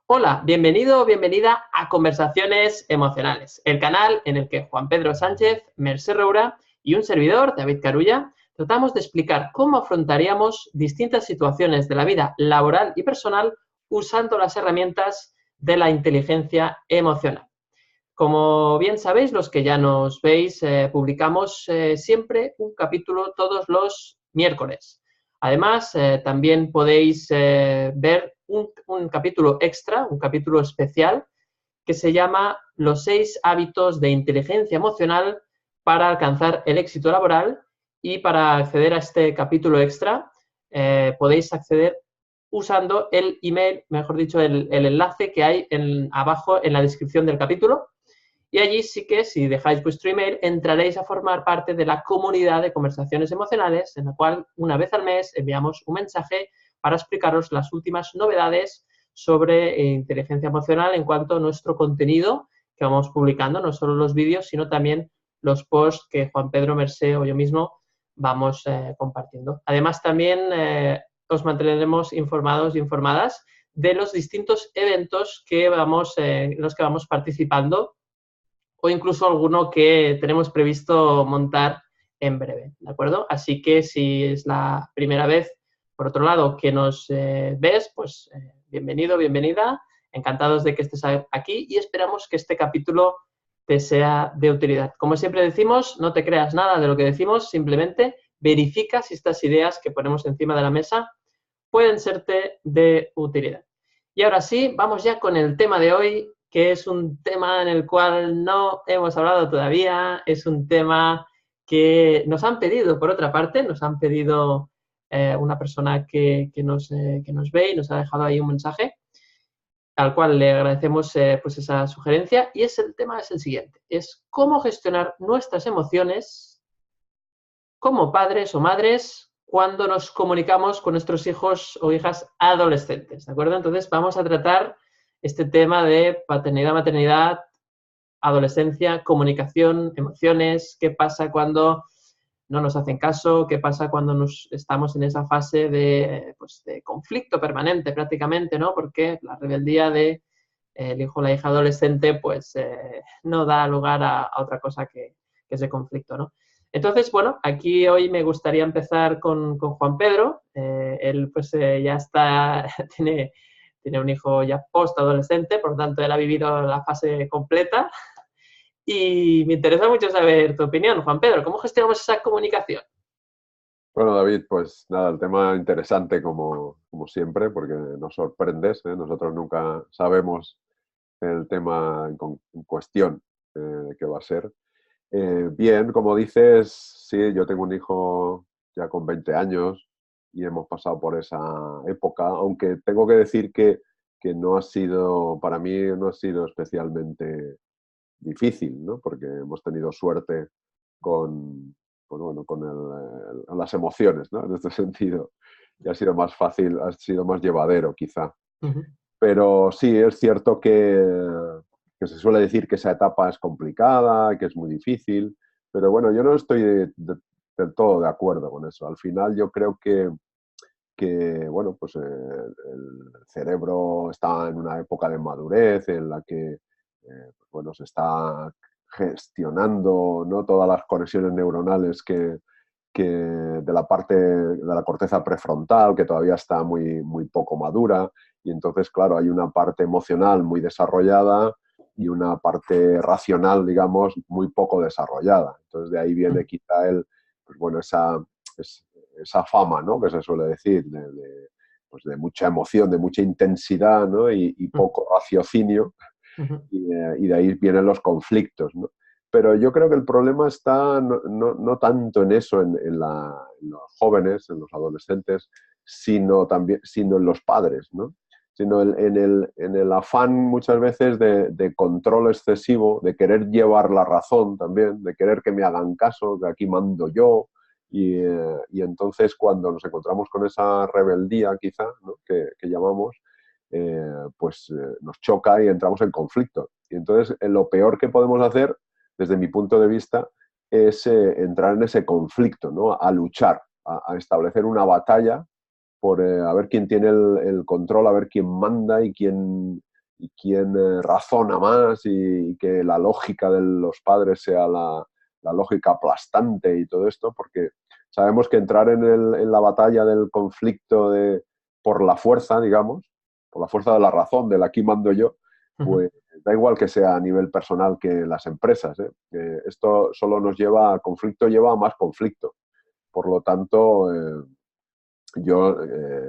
Hola, bienvenido o bienvenida a Conversaciones Emocionales, el canal en el que Juan Pedro Sánchez, Mercè Roura y un servidor, David Carulla, tratamos de explicar cómo afrontaríamos distintas situaciones de la vida laboral y personal usando las herramientas de la inteligencia emocional. Como bien sabéis, los que ya nos veis, publicamos siempre un capítulo todos los miércoles. Además, también podéis ver un capítulo extra, un capítulo especial, que se llama Los 6 hábitos de inteligencia emocional para alcanzar el éxito laboral. Y para acceder a este capítulo extra, podéis acceder usando el email, mejor dicho, el enlace que hay abajo en la descripción del capítulo. Y allí sí que, si dejáis vuestro email, entraréis a formar parte de la comunidad de conversaciones emocionales, en la cual una vez al mes enviamos un mensaje para explicaros las últimas novedades sobre inteligencia emocional en cuanto a nuestro contenido que vamos publicando, no solo los vídeos, sino también los posts que Juan Pedro, Mercè o yo mismo vamos compartiendo. Además, también os mantendremos informados y informadas de los distintos eventos que en los que vamos participando o incluso alguno que tenemos previsto montar en breve, ¿de acuerdo? Así que si es la primera vez, por otro lado, que nos ves, pues bienvenido, bienvenida, encantados de que estés aquí y esperamos que este capítulo te sea de utilidad. Como siempre decimos, no te creas nada de lo que decimos, simplemente verifica si estas ideas que ponemos encima de la mesa pueden serte de utilidad. Y ahora sí, vamos ya con el tema de hoy, que es un tema en el cual no hemos hablado todavía, es un tema que nos han pedido, por otra parte, nos han pedido una persona que nos ve y nos ha dejado ahí un mensaje, al cual le agradecemos pues esa sugerencia, y el tema es el siguiente, es cómo gestionar nuestras emociones como padres o madres cuando nos comunicamos con nuestros hijos o hijas adolescentes, ¿de acuerdo? Entonces vamos a tratar este tema de paternidad, maternidad, adolescencia, comunicación, emociones, qué pasa cuando no nos hacen caso, qué pasa cuando estamos en esa fase pues, de conflicto permanente prácticamente, ¿no? Porque la rebeldía de el hijo o la hija adolescente pues no da lugar a otra cosa que ese conflicto, ¿no? Entonces, bueno, aquí hoy me gustaría empezar con Juan Pedro. Él pues ya tiene un hijo ya post-adolescente, por lo tanto él ha vivido la fase completa. Y me interesa mucho saber tu opinión, Juan Pedro. ¿Cómo gestionamos esa comunicación? Bueno, David, pues nada, el tema interesante como siempre, porque nos sorprendes, ¿eh? Nosotros nunca sabemos el tema en cuestión de qué va a ser. Bien, como dices, sí, yo tengo un hijo ya con 20 años y hemos pasado por esa época, aunque tengo que decir que no ha sido, para mí no ha sido especialmente difícil, ¿no? Porque hemos tenido suerte con, bueno, con las emociones, ¿no? En este sentido. Y ha sido más fácil, ha sido más llevadero, quizá. Uh -huh. Pero sí, es cierto que se suele decir que esa etapa es complicada, que es muy difícil, pero bueno, yo no estoy del todo de acuerdo con eso. Al final yo creo que bueno, pues el cerebro está en una época de madurez en la que pues bueno, se está gestionando, ¿no?, todas las conexiones neuronales que de la parte de la corteza prefrontal, que todavía está muy poco madura, y entonces, claro, hay una parte emocional muy desarrollada y una parte racional, digamos, muy poco desarrollada. Entonces, de ahí viene quizá pues bueno, esa fama, ¿no?, que se suele decir, pues de mucha emoción, de mucha intensidad, ¿no?, y poco raciocinio, Uh -huh. y de ahí vienen los conflictos, ¿no? Pero yo creo que el problema está no tanto en eso, en los jóvenes, en los adolescentes, sino en los padres, ¿no? Sino en el afán muchas veces de control excesivo, de querer llevar la razón también, de querer que me hagan caso, que aquí mando yo, y entonces cuando nos encontramos con esa rebeldía quizá, ¿no?, que llamamos, pues nos choca y entramos en conflicto. Y entonces lo peor que podemos hacer, desde mi punto de vista, es entrar en ese conflicto, ¿no?, a luchar, a establecer una batalla por a ver quién tiene el control, a ver quién manda y quién y quién razona más y que la lógica de los padres sea la lógica aplastante y todo esto, porque sabemos que entrar en la batalla del conflicto por la fuerza, digamos, por la fuerza de la razón, del aquí mando yo, pues da igual que sea a nivel personal que en las empresas, ¿eh? Esto solo nos lleva a conflicto, lleva a más conflicto. Por lo tanto, yo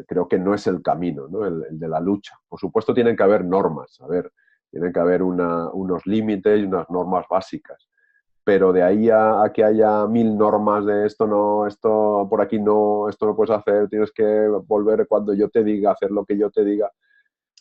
creo que no es el camino, ¿no? El de la lucha. Por supuesto, tienen que haber normas, a ver, tienen que haber unos límites y unas normas básicas. Pero de ahí a que haya 1000 normas de esto no, esto por aquí no, esto no puedes hacer, tienes que volver cuando yo te diga, hacer lo que yo te diga.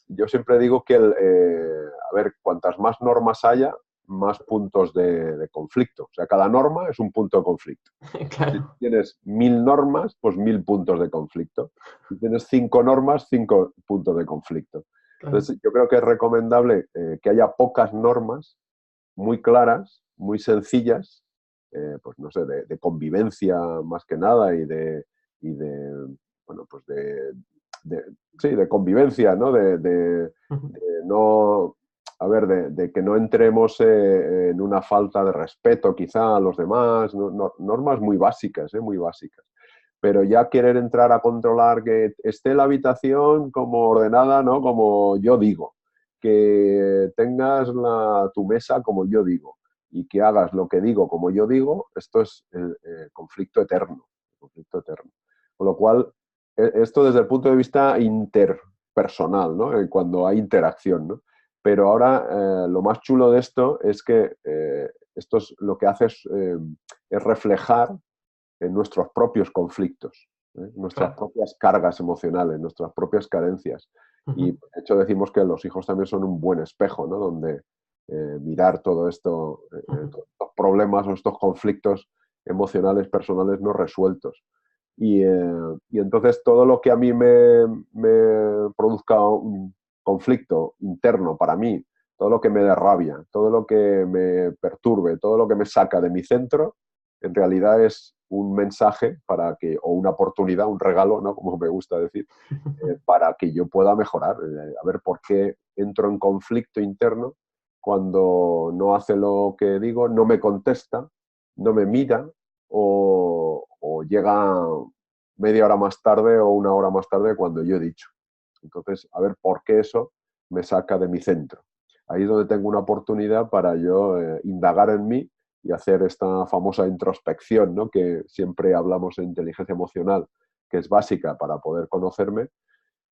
Yo siempre digo que, a ver, cuantas más normas haya, más puntos de conflicto. O sea, cada norma es un punto de conflicto. Si Claro. tienes 1000 normas, pues 1000 puntos de conflicto. Si tienes 5 normas, 5 puntos de conflicto. Claro. Entonces, yo creo que es recomendable que haya pocas normas muy claras, muy sencillas, pues no sé, de convivencia más que nada bueno, pues sí, de convivencia, ¿no? De no, a ver, de que no entremos en una falta de respeto quizá a los demás, normas muy básicas, muy básicas. Pero ya querer entrar a controlar que esté la habitación como ordenada, ¿no? Como yo digo, que tengas tu mesa como yo digo y que hagas lo que digo como yo digo, esto es el conflicto eterno, conflicto eterno. Con lo cual, esto desde el punto de vista interpersonal, ¿no? Cuando hay interacción, ¿no? Pero ahora lo más chulo de esto es que esto lo que hace es reflejar en nuestros propios conflictos, nuestras Claro. propias cargas emocionales, nuestras propias carencias. Y de hecho decimos que los hijos también son un buen espejo, ¿no? Donde mirar todo esto, todos estos problemas o estos conflictos emocionales personales no resueltos. Y entonces todo lo que a mí me produzca un conflicto interno para mí, todo lo que me dé rabia, todo lo que me perturbe, todo lo que me saca de mi centro, en realidad es un mensaje o una oportunidad, un regalo, ¿no? Como me gusta decir, para que yo pueda mejorar. A ver por qué entro en conflicto interno cuando no hace lo que digo, no me contesta, no me mira o llega media hora más tarde o una hora más tarde cuando yo he dicho. Entonces, a ver por qué eso me saca de mi centro. Ahí es donde tengo una oportunidad para yo indagar en mí y hacer esta famosa introspección, ¿no? Que siempre hablamos en inteligencia emocional, que es básica para poder conocerme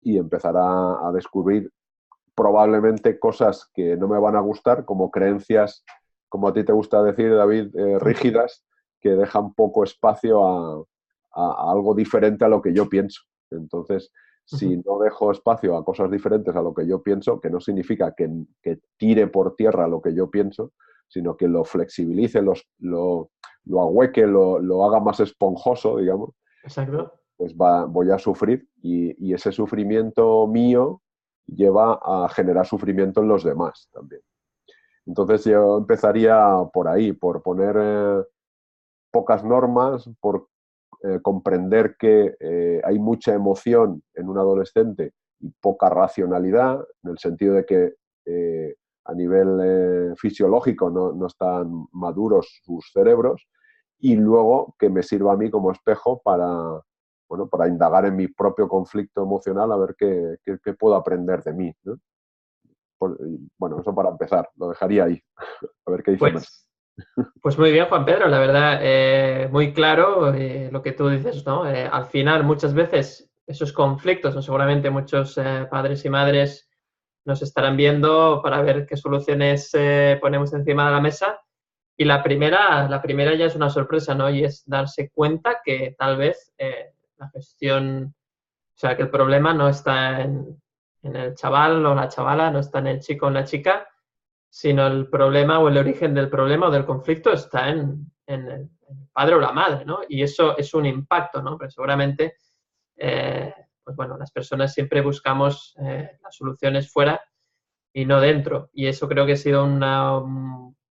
y empezar a descubrir probablemente cosas que no me van a gustar, como creencias, como a ti te gusta decir, David, rígidas, que dejan poco espacio a algo diferente a lo que yo pienso. Entonces, si no dejo espacio a cosas diferentes a lo que yo pienso, que no significa que tire por tierra lo que yo pienso, sino que lo flexibilice, lo ahueque, lo haga más esponjoso, digamos, Exacto. pues voy a sufrir y ese sufrimiento mío lleva a generar sufrimiento en los demás también. Entonces yo empezaría por ahí, por poner pocas normas, por comprender que hay mucha emoción en un adolescente y poca racionalidad, en el sentido de que a nivel fisiológico no están maduros sus cerebros, y luego que me sirva a mí como espejo bueno, para indagar en mi propio conflicto emocional a ver qué puedo aprender de mí, ¿no? Bueno, eso para empezar, lo dejaría ahí, a ver qué dice Mercedes. Pues, pues muy bien, Juan Pedro, la verdad, muy claro lo que tú dices, ¿no? Al final, muchas veces, esos conflictos, ¿no? Seguramente muchos padres y madres nos estarán viendo para ver qué soluciones ponemos encima de la mesa. Y la primera ya es una sorpresa, ¿no? Y es darse cuenta que tal vez la gestión, o sea, que el problema no está en el chaval o la chavala, no está en el chico o en la chica, sino el problema o el origen del problema o del conflicto está en el padre o la madre, ¿no? Y eso es un impacto, ¿no? Pero seguramente, pues bueno, las personas siempre buscamos las soluciones fuera y no dentro. Y eso creo que ha sido una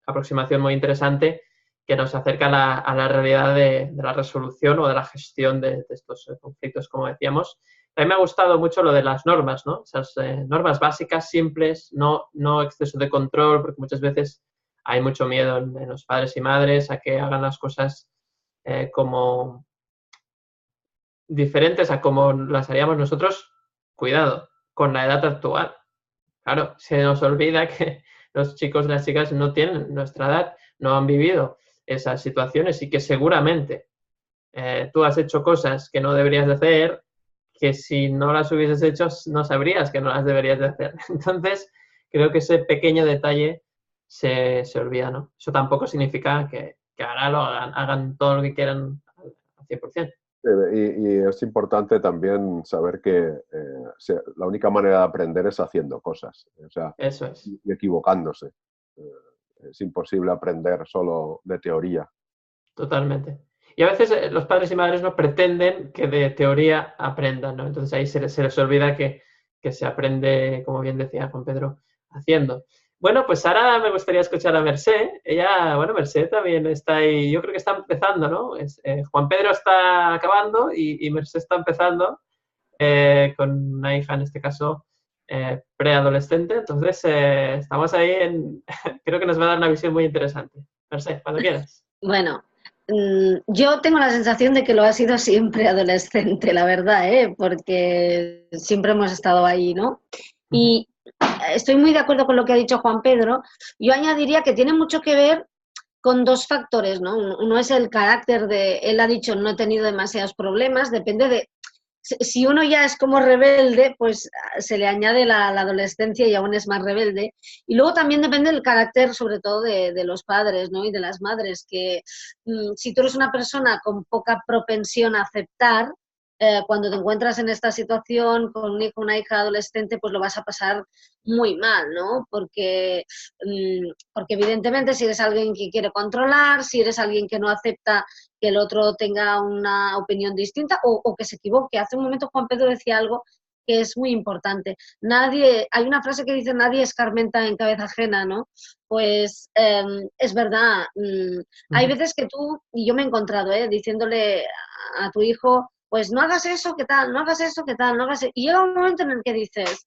aproximación muy interesante que nos acerca a la realidad de la resolución o de la gestión de estos conflictos, como decíamos. A mí me ha gustado mucho lo de las normas, ¿no? Esas normas básicas, simples, no exceso de control, porque muchas veces hay mucho miedo en los padres y madres a que hagan las cosas como diferentes a como las haríamos nosotros. Cuidado, con la edad actual. Claro, se nos olvida que los chicos y las chicas no tienen nuestra edad, no han vivido esas situaciones y que seguramente tú has hecho cosas que no deberías de hacer, que si no las hubieses hecho no sabrías que no las deberías de hacer. Entonces, creo que ese pequeño detalle se olvida, ¿no? Eso tampoco significa que ahora lo hagan todo lo que quieran al 100%. Y es importante también saber que la única manera de aprender es haciendo cosas, o sea, Eso es. y equivocándose. Es imposible aprender solo de teoría. Totalmente. Y a veces los padres y madres no pretenden que de teoría aprendan, ¿no? Entonces ahí se les olvida que se aprende, como bien decía Juan Pedro, haciendo. Bueno, pues ahora me gustaría escuchar a Mercé. Ella, bueno, Mercé también está ahí, yo creo que está empezando, ¿no? Juan Pedro está acabando y Mercé está empezando con una hija, en este caso, preadolescente. Entonces, estamos ahí creo que nos va a dar una visión muy interesante. Mercé, cuando quieras. Bueno, yo tengo la sensación de que lo ha sido siempre adolescente, la verdad, porque siempre hemos estado ahí, ¿no? Y estoy muy de acuerdo con lo que ha dicho Juan Pedro. Yo añadiría que tiene mucho que ver con dos factores, ¿no? Uno es el carácter él ha dicho, no he tenido demasiados problemas, depende de, si uno ya es como rebelde, pues se le añade la adolescencia y aún es más rebelde. Y luego también depende del carácter, sobre todo, de los padres, ¿no? Y de las madres, que si tú eres una persona con poca propensión a aceptar, cuando te encuentras en esta situación con un hijo, una hija adolescente, pues lo vas a pasar muy mal, ¿no? Porque evidentemente si eres alguien que quiere controlar, si eres alguien que no acepta que el otro tenga una opinión distinta o que se equivoque. Hace un momento Juan Pedro decía algo que es muy importante. Hay una frase que dice, nadie escarmenta en cabeza ajena, ¿no? Pues es verdad. Hay veces que tú, y yo me he encontrado, diciéndole a tu hijo, pues no hagas eso, ¿qué tal? No hagas eso, ¿qué tal? No hagas eso. Y llega un momento en el que dices,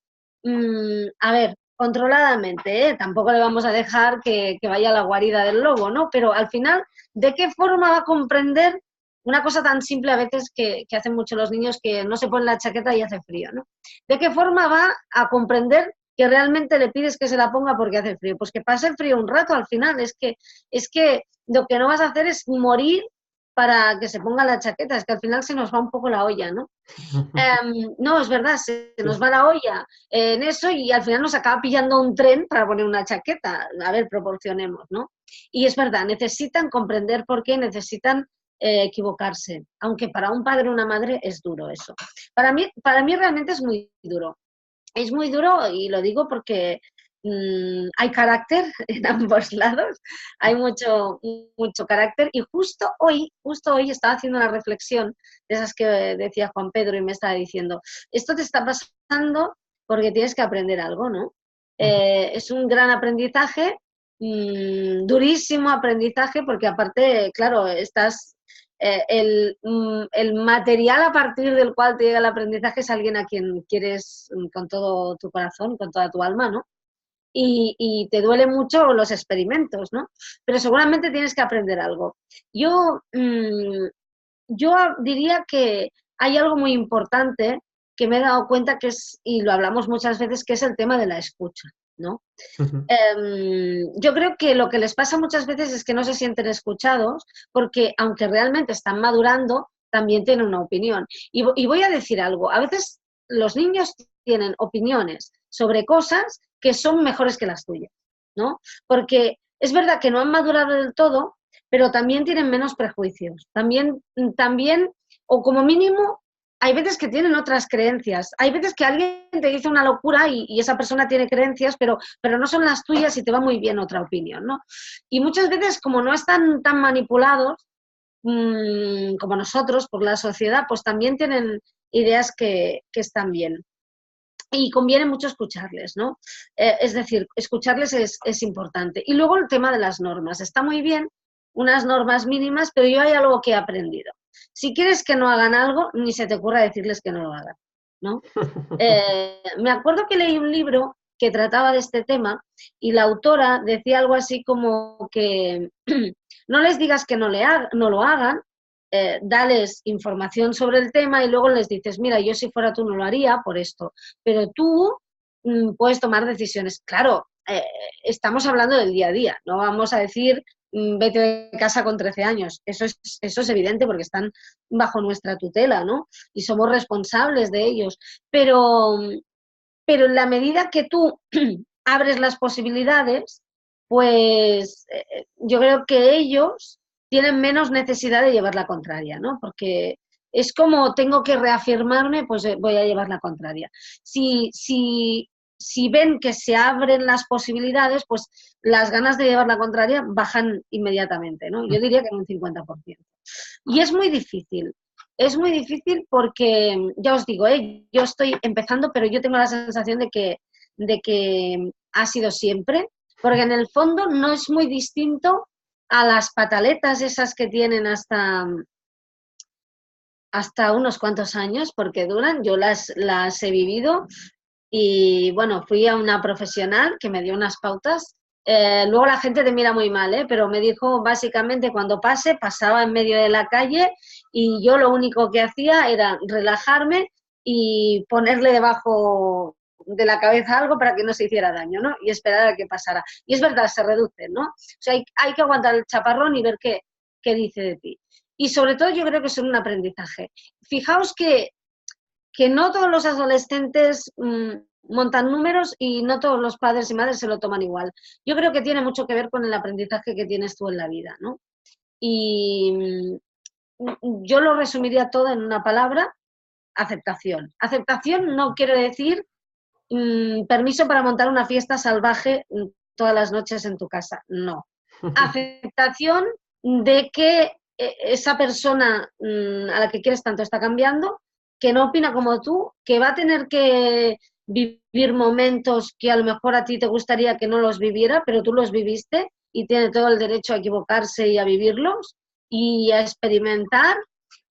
a ver, controladamente, tampoco le vamos a dejar que vaya a la guarida del lobo, ¿no? Pero al final, ¿de qué forma va a comprender una cosa tan simple a veces que hacen mucho los niños, que no se ponen la chaqueta y hace frío, ¿no? ¿De qué forma va a comprender que realmente le pides que se la ponga porque hace frío? Pues que pase frío un rato al final. Es que lo que no vas a hacer es morir para que se ponga la chaqueta, es que al final se nos va un poco la olla, ¿no? No, es verdad, se nos va la olla en eso y al final nos acaba pillando un tren para poner una chaqueta. A ver, proporcionemos, ¿no? Y es verdad, necesitan comprender por qué, necesitan equivocarse, aunque para un padre o una madre es duro eso. Para mí realmente es muy duro. Es muy duro y lo digo porque hay carácter en ambos lados, hay mucho carácter y justo hoy estaba haciendo una reflexión de esas que decía Juan Pedro y me estaba diciendo, esto te está pasando porque tienes que aprender algo, ¿no? Es un gran aprendizaje, durísimo aprendizaje, porque aparte, claro, el material a partir del cual te llega el aprendizaje es alguien a quien quieres con todo tu corazón, con toda tu alma, ¿no? Y te duele mucho los experimentos, ¿no? Pero seguramente tienes que aprender algo. Yo diría que hay algo muy importante que me he dado cuenta que es, y lo hablamos muchas veces, que es el tema de la escucha, ¿no? Yo creo que lo que les pasa muchas veces es que no se sienten escuchados porque, aunque realmente están madurando, también tienen una opinión. Y voy a decir algo, a veces los niños tienen opiniones sobre cosas que son mejores que las tuyas, ¿no? Porque es verdad que no han madurado del todo, pero también tienen menos prejuicios. También, o como mínimo, hay veces que tienen otras creencias. Hay veces que alguien te dice una locura y esa persona tiene creencias, pero no son las tuyas y te va muy bien otra opinión, ¿no? Y muchas veces, como no están tan manipulados como nosotros por la sociedad, pues también tienen ideas que están bien. Y conviene mucho escucharles, ¿no? Es decir, escucharles es importante. Y luego el tema de las normas. Está muy bien unas normas mínimas, pero yo hay algo que he aprendido. Si quieres que no hagan algo, ni se te ocurra decirles que no lo hagan. ¿no? Me acuerdo que leí un libro que trataba de este tema y la autora decía algo así como que no les digas que no lo hagan, dales información sobre el tema y luego les dices, mira, yo si fuera tú no lo haría por esto, pero tú puedes tomar decisiones. Claro, estamos hablando del día a día, no vamos a decir vete de casa con 13 años. Eso es evidente porque están bajo nuestra tutela, ¿no? Y somos responsables de ellos. Pero en la medida que tú abres las posibilidades, pues yo creo que ellos tienen menos necesidad de llevar la contraria, ¿no? Porque es como tengo que reafirmarme, pues voy a llevar la contraria. Si ven que se abren las posibilidades, pues las ganas de llevar la contraria bajan inmediatamente, ¿no? Yo diría que en un 50%. Y es muy difícil porque, ya os digo, yo estoy empezando, pero yo tengo la sensación de que ha sido siempre, porque en el fondo no es muy distinto a las pataletas esas que tienen hasta unos cuantos años, porque duran, yo las he vivido. Y bueno, fui a una profesional que me dio unas pautas. Luego la gente te mira muy mal, pero me dijo básicamente cuando pasaba en medio de la calle y yo lo único que hacía era relajarme y ponerle debajo de la cabeza algo para que no se hiciera daño, ¿no? Y esperar a que pasara. Y es verdad, se reduce, ¿no? O sea, hay que aguantar el chaparrón y ver qué dice de ti. Y sobre todo yo creo que es un aprendizaje. Fijaos que no todos los adolescentes montan números y no todos los padres y madres se lo toman igual. Yo creo que tiene mucho que ver con el aprendizaje que tienes tú en la vida, ¿no? Y yo lo resumiría todo en una palabra, aceptación. Aceptación no quiero decir permiso para montar una fiesta salvaje todas las noches en tu casa, no. Aceptación de que esa persona a la que quieres tanto está cambiando, que no opina como tú, que va a tener que vivir momentos que a lo mejor a ti te gustaría que no los viviera, pero tú los viviste y tiene todo el derecho a equivocarse y a vivirlos y a experimentar.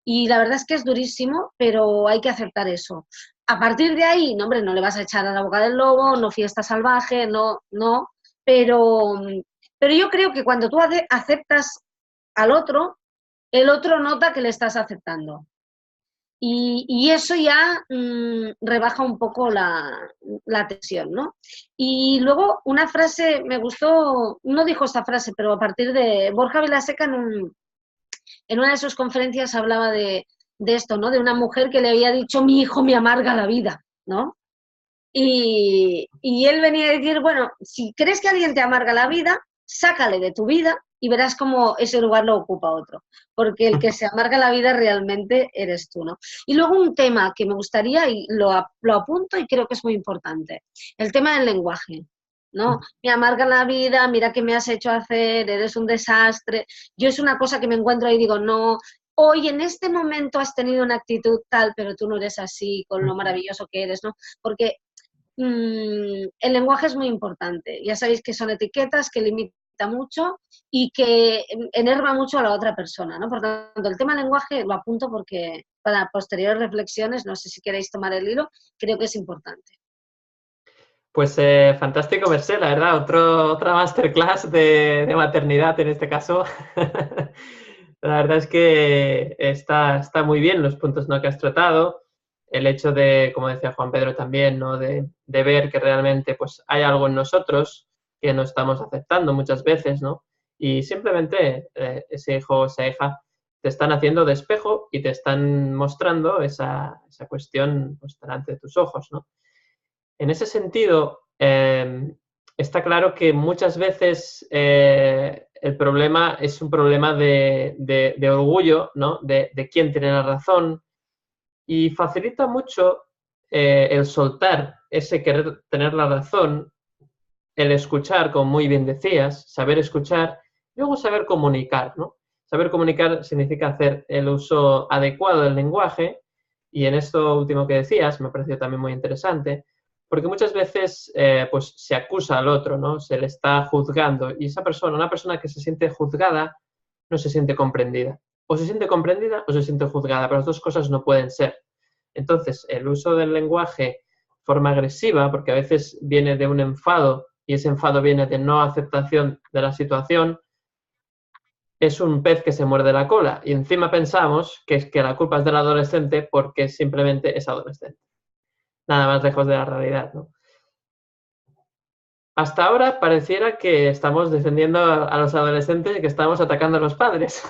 Y la verdad es que es durísimo, pero hay que aceptar eso. A partir de ahí, no, hombre, no le vas a echar a la boca del lobo, no fiesta salvaje, no, pero yo creo que cuando tú aceptas al otro, el otro nota que le estás aceptando. Y eso ya rebaja un poco la tensión, ¿no? Y luego una frase, me gustó, no dijo esta frase, pero a partir de Borja Vilaseca en una de sus conferencias hablaba de esto, ¿no? De una mujer que le había dicho, mi hijo me amarga la vida, ¿no? Y él venía a decir, bueno, si crees que alguien te amarga la vida, sácale de tu vida y verás cómo ese lugar lo ocupa otro. Porque el que se amarga la vida realmente eres tú, ¿no? Y luego un tema que me gustaría, y lo apunto y creo que es muy importante, el tema del lenguaje, ¿no? Me amarga la vida, mira qué me has hecho hacer, eres un desastre. Yo es una cosa que me encuentro ahí y digo, no, hoy en este momento has tenido una actitud tal, pero tú no eres así, con lo maravilloso que eres, ¿no? Porque el lenguaje es muy importante. Ya sabéis que son etiquetas que limita mucho y que enerva mucho a la otra persona, ¿no? Por tanto, el tema del lenguaje lo apunto porque para posteriores reflexiones, no sé si queréis tomar el hilo, creo que es importante. Pues fantástico, Mercè, la verdad, otra masterclass de maternidad en este caso. La verdad es que está muy bien los puntos, ¿no?, que has tratado. El hecho de, como decía Juan Pedro también, ¿no?, de ver que realmente pues, hay algo en nosotros que no estamos aceptando muchas veces, ¿no? Y simplemente ese hijo o esa hija te están haciendo de espejo y te están mostrando esa cuestión pues, delante de tus ojos, ¿no? En ese sentido, está claro que muchas veces el problema es un problema de orgullo, ¿no? De quién tiene la razón, y facilita mucho el soltar ese querer tener la razón, el escuchar, como muy bien decías, saber escuchar, y luego saber comunicar, ¿no? Saber comunicar significa hacer el uso adecuado del lenguaje, y en esto último que decías me ha parecido también muy interesante, porque muchas veces pues se acusa al otro, ¿no? Se le está juzgando, y esa persona, una persona que se siente juzgada, no se siente comprendida. O se siente comprendida o se siente juzgada, pero las dos cosas no pueden ser. Entonces, el uso del lenguaje de forma agresiva, porque a veces viene de un enfado y ese enfado viene de no aceptación de la situación, es un pez que se muerde la cola y encima pensamos que es que la culpa es del adolescente porque simplemente es adolescente. Nada más lejos de la realidad, ¿no? Hasta ahora pareciera que estamos defendiendo a los adolescentes y que estamos atacando a los padres.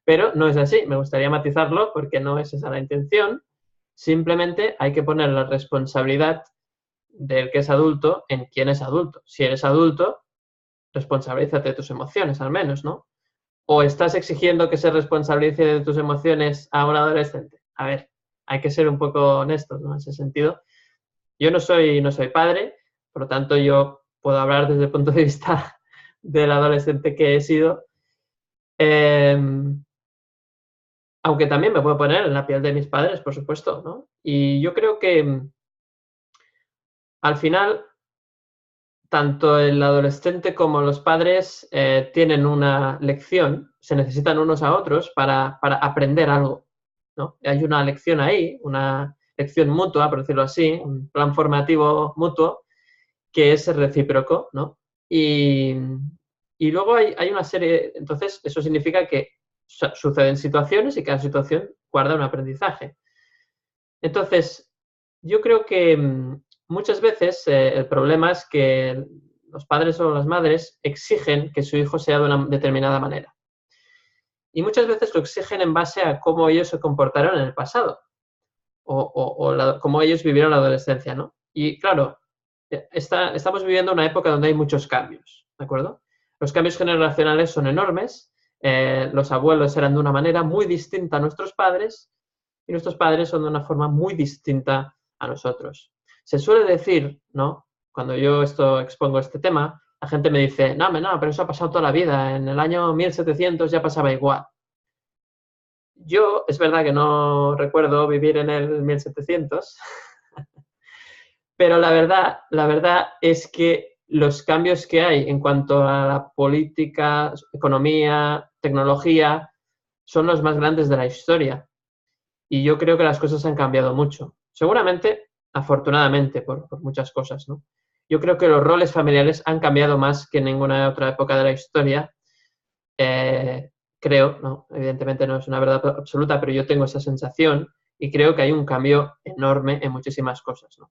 Pero no es así. Me gustaría matizarlo porque no es esa la intención. Simplemente hay que poner la responsabilidad del que es adulto en quién es adulto. Si eres adulto, responsabilízate de tus emociones, al menos, ¿no? ¿O estás exigiendo que se responsabilice de tus emociones a un adolescente? A ver, hay que ser un poco honestos, ¿no? En ese sentido. Yo no soy padre, por lo tanto yo puedo hablar desde el punto de vista del adolescente que he sido. Aunque también me puedo poner en la piel de mis padres, por supuesto, ¿no? Y yo creo que al final tanto el adolescente como los padres tienen una lección, se necesitan unos a otros para aprender algo, ¿no? Hay una lección ahí, una lección mutua, por decirlo así, un plan formativo mutuo que es recíproco, ¿no? Y luego hay una serie, entonces eso significa que suceden situaciones y cada situación guarda un aprendizaje. Entonces, yo creo que muchas veces el problema es que los padres o las madres exigen que su hijo sea de una determinada manera. Y muchas veces lo exigen en base a cómo ellos se comportaron en el pasado o cómo ellos vivieron la adolescencia, ¿no? Y claro, estamos viviendo una época donde hay muchos cambios, ¿de acuerdo? Los cambios generacionales son enormes. Los abuelos eran de una manera muy distinta a nuestros padres y nuestros padres son de una forma muy distinta a nosotros. Se suele decir, ¿no? Cuando yo expongo este tema, la gente me dice, no, pero eso ha pasado toda la vida, en el año 1700 ya pasaba igual. Yo, es verdad que no recuerdo vivir en el 1700, pero la verdad es que los cambios que hay en cuanto a la política, economía, tecnología, son los más grandes de la historia. Y yo creo que las cosas han cambiado mucho. Seguramente, afortunadamente, por muchas cosas, ¿no? Yo creo que los roles familiares han cambiado más que en ninguna otra época de la historia. Creo, ¿no? Evidentemente no es una verdad absoluta, pero yo tengo esa sensación y creo que hay un cambio enorme en muchísimas cosas, ¿no?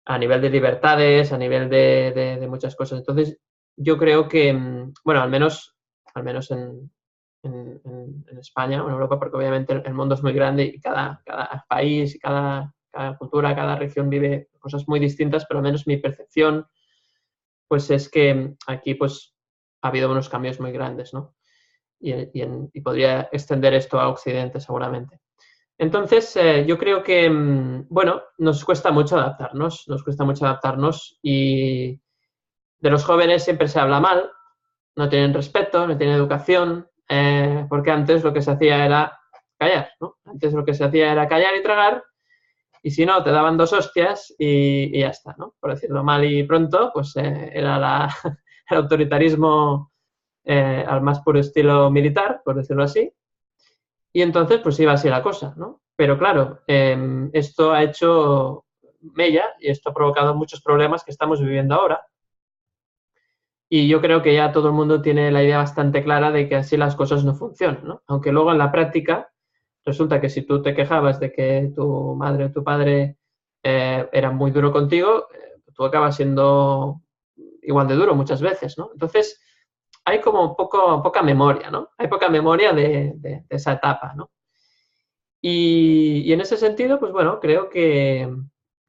A nivel de libertades, a nivel de muchas cosas. Entonces, yo creo que, bueno, al menos en España o en Europa, porque obviamente el mundo es muy grande y cada país, cada cultura, cada región vive cosas muy distintas, pero al menos mi percepción pues es que aquí pues ha habido unos cambios muy grandes, ¿no? Y podría extender esto a Occidente seguramente. Entonces, yo creo que, bueno, nos cuesta mucho adaptarnos y de los jóvenes siempre se habla mal, no tienen respeto, no tienen educación, porque antes lo que se hacía era callar, ¿no? Antes lo que se hacía era callar y tragar, y si no, te daban 2 hostias y ya está, ¿no? Por decirlo mal y pronto, pues era el autoritarismo al más puro estilo militar, por decirlo así, y entonces pues iba así la cosa, ¿no? Pero claro, esto ha hecho mella y esto ha provocado muchos problemas que estamos viviendo ahora. Y yo creo que ya todo el mundo tiene la idea bastante clara de que así las cosas no funcionan, ¿no? Aunque luego en la práctica resulta que si tú te quejabas de que tu madre o tu padre era muy duro contigo, tú acabas siendo igual de duro muchas veces, ¿no? Entonces, hay como poca memoria, ¿no? Hay poca memoria de esa etapa, ¿no? Y en ese sentido, pues bueno, creo que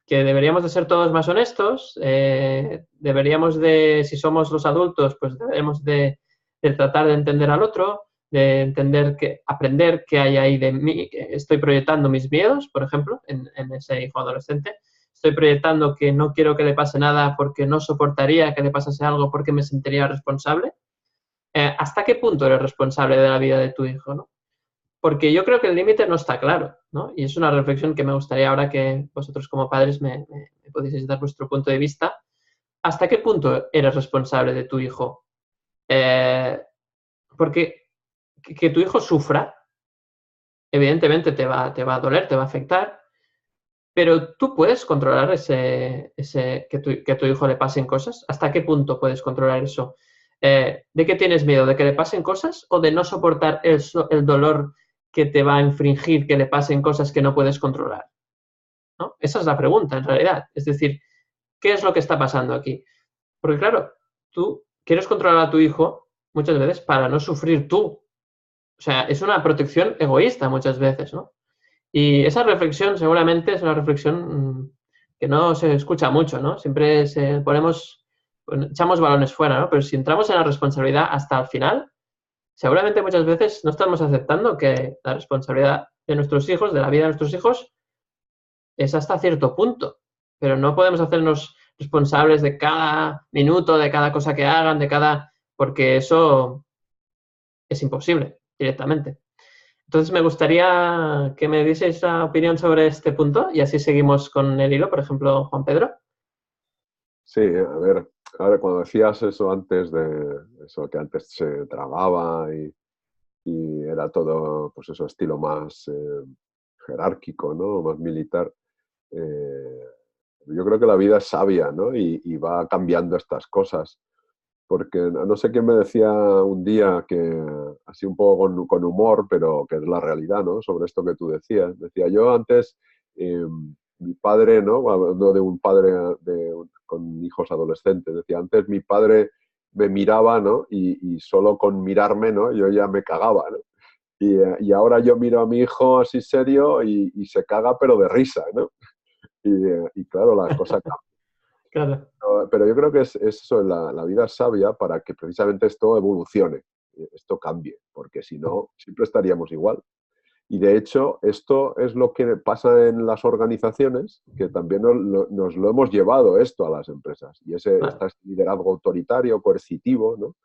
deberíamos de ser todos más honestos, deberíamos de, si somos los adultos, pues debemos de tratar de entender al otro, de entender aprender qué hay ahí de mí, que estoy proyectando mis miedos, por ejemplo, en ese hijo adolescente, estoy proyectando que no quiero que le pase nada porque no soportaría que le pasase algo porque me sentiría responsable. ¿Hasta qué punto eres responsable de la vida de tu hijo, no? Porque yo creo que el límite no está claro, ¿no? Y es una reflexión que me gustaría ahora que vosotros como padres me podéis dar vuestro punto de vista. ¿Hasta qué punto eres responsable de tu hijo? Porque que tu hijo sufra evidentemente te va a doler, te va a afectar, pero tú puedes controlar que tu hijo le pasen cosas. ¿Hasta qué punto puedes controlar eso? ¿De qué tienes miedo? ¿De que le pasen cosas o de no soportar el dolor que te va a infringir que le pasen cosas que no puedes controlar? ¿No? Esa es la pregunta, en realidad. Es decir, ¿qué es lo que está pasando aquí? Porque claro, tú quieres controlar a tu hijo muchas veces para no sufrir tú. O sea, es una protección egoísta muchas veces, ¿no? Y esa reflexión seguramente es una reflexión que no se escucha mucho, ¿no? Siempre echamos balones fuera, ¿no? Pero si entramos en la responsabilidad hasta el final, seguramente muchas veces no estamos aceptando que la responsabilidad de nuestros hijos, de la vida de nuestros hijos, es hasta cierto punto. Pero no podemos hacernos responsables de cada minuto, de cada cosa que hagan, porque eso es imposible directamente. Entonces me gustaría que me dieseis la opinión sobre este punto y así seguimos con el hilo, por ejemplo, Juan Pedro. Sí, a ver, cuando decías eso antes de eso, que antes se trababa y era todo, pues eso, estilo más jerárquico, ¿no? Más militar. eh, yo creo que la vida es sabia, ¿no? Y va cambiando estas cosas. Porque no sé quién me decía un día que, así un poco con humor, pero que es la realidad, ¿no? Sobre esto que tú decías. Decía, yo antes, mi padre, ¿no? Hablando de un padre con hijos adolescentes, decía, antes mi padre me miraba, ¿no? Y solo con mirarme, ¿no? Yo ya me cagaba, ¿no? Y ahora yo miro a mi hijo así serio y se caga, pero de risa, ¿no? Y claro, la cosa Claro. pero yo creo que es eso, la vida es sabia para que precisamente esto evolucione, esto cambie, porque si no, siempre estaríamos igual. Y de hecho, esto es lo que pasa en las organizaciones, que también nos lo hemos llevado esto a las empresas. Y Claro. este liderazgo autoritario, coercitivo, ¿no?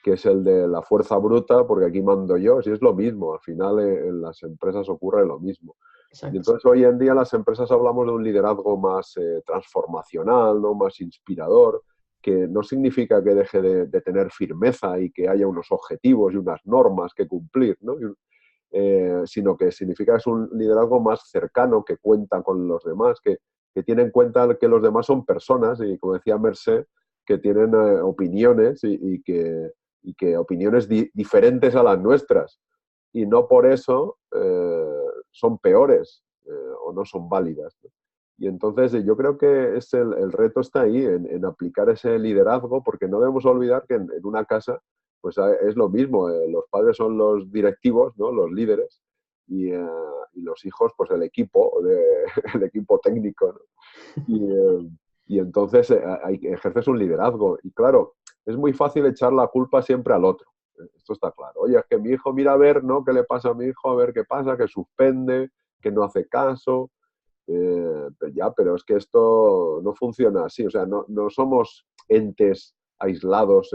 Que es el de la fuerza bruta, porque aquí mando yo, si es lo mismo, al final en las empresas ocurre lo mismo. Y Exacto. entonces hoy en día las empresas hablamos de un liderazgo más transformacional, ¿no? Más inspirador, que no significa que deje de tener firmeza y que haya unos objetivos y unas normas que cumplir, ¿no? Sino que significa que es un liderazgo más cercano, que cuenta con los demás, que tiene en cuenta que los demás son personas y, como decía Mercé, que tienen opiniones y que opiniones diferentes a las nuestras. Y no por eso son peores o no son válidas, ¿no? Y entonces yo creo que el reto está ahí, en aplicar ese liderazgo, porque no debemos olvidar que en una casa pues es lo mismo, los padres son los directivos, ¿no? Los líderes, y los hijos, pues el equipo, el equipo técnico, ¿no? Y entonces ejerces un liderazgo. Y claro, es muy fácil echar la culpa siempre al otro. Esto está claro. Oye, es que mi hijo, mira a ver, ¿no? ¿Qué le pasa a mi hijo? A ver qué pasa, que suspende, que no hace caso. Pero es que esto no funciona así. O sea, no somos entes aislados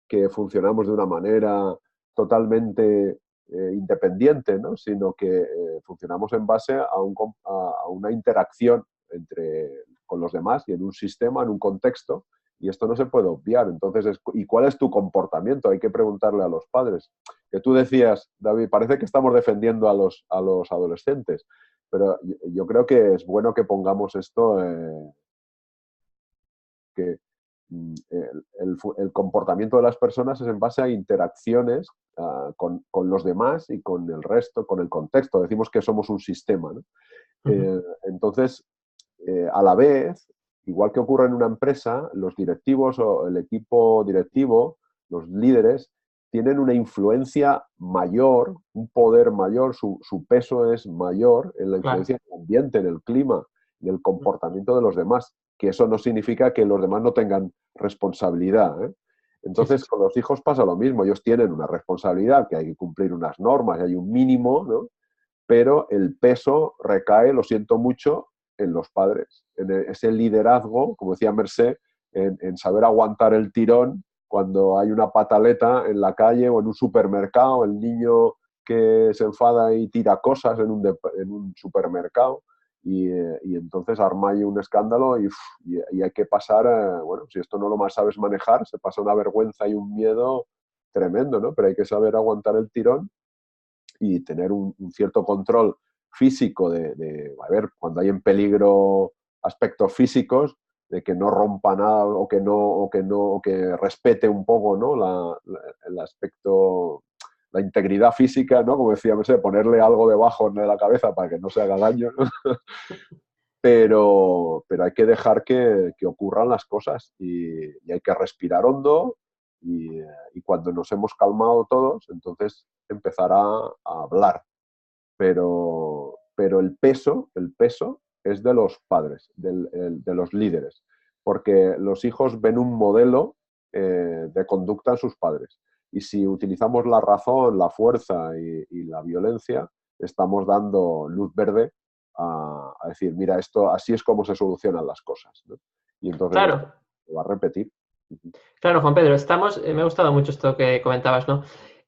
que funcionamos de una manera totalmente independiente, ¿no? Sino que funcionamos en base a una interacción con los demás y en un sistema, en un contexto, y esto no se puede obviar. Entonces, ¿y cuál es tu comportamiento? Hay que preguntarle a los padres. Que tú decías, David, parece que estamos defendiendo a los adolescentes, pero yo creo que es bueno que pongamos esto, que el comportamiento de las personas es en base a interacciones con los demás y con el resto, con el contexto. Decimos que somos un sistema, ¿no? Entonces, a la vez, igual que ocurre en una empresa, los directivos o el equipo directivo, los líderes, tienen una influencia mayor, un poder mayor, su peso es mayor en la Claro. influencia en el ambiente, en el clima, en el comportamiento de los demás, que eso no significa que los demás no tengan responsabilidad, ¿eh? Sí, sí, Entonces, sí. con los hijos pasa lo mismo, ellos tienen una responsabilidad, que hay que cumplir unas normas, hay un mínimo, ¿no? Pero el peso recae, lo siento mucho, en los padres, en ese liderazgo, como decía Mercé, en saber aguantar el tirón cuando hay una pataleta en la calle o en un supermercado, el niño que se enfada y tira cosas en un supermercado y entonces arma ahí un escándalo y hay que pasar, bueno, si esto no lo más sabes manejar, se pasa una vergüenza y un miedo tremendo, ¿no? Pero hay que saber aguantar el tirón y tener un cierto control físico a ver, cuando hay en peligro aspectos físicos, de que no rompa nada o que respete un poco, ¿no? El aspecto, la integridad física, ¿no? Como decía, no sé, ponerle algo debajo de la cabeza para que no se haga daño, ¿no? Pero hay que dejar que ocurran las cosas y hay que respirar hondo y cuando nos hemos calmado todos, entonces empezar a hablar. Pero el peso es de los padres, de los líderes, porque los hijos ven un modelo de conducta en sus padres. Y si utilizamos la razón, la fuerza y la violencia, estamos dando luz verde a decir, mira, esto así es como se solucionan las cosas, ¿no? Y entonces Claro, esto se va a repetir. claro, Juan Pedro, me ha gustado mucho esto que comentabas, ¿no?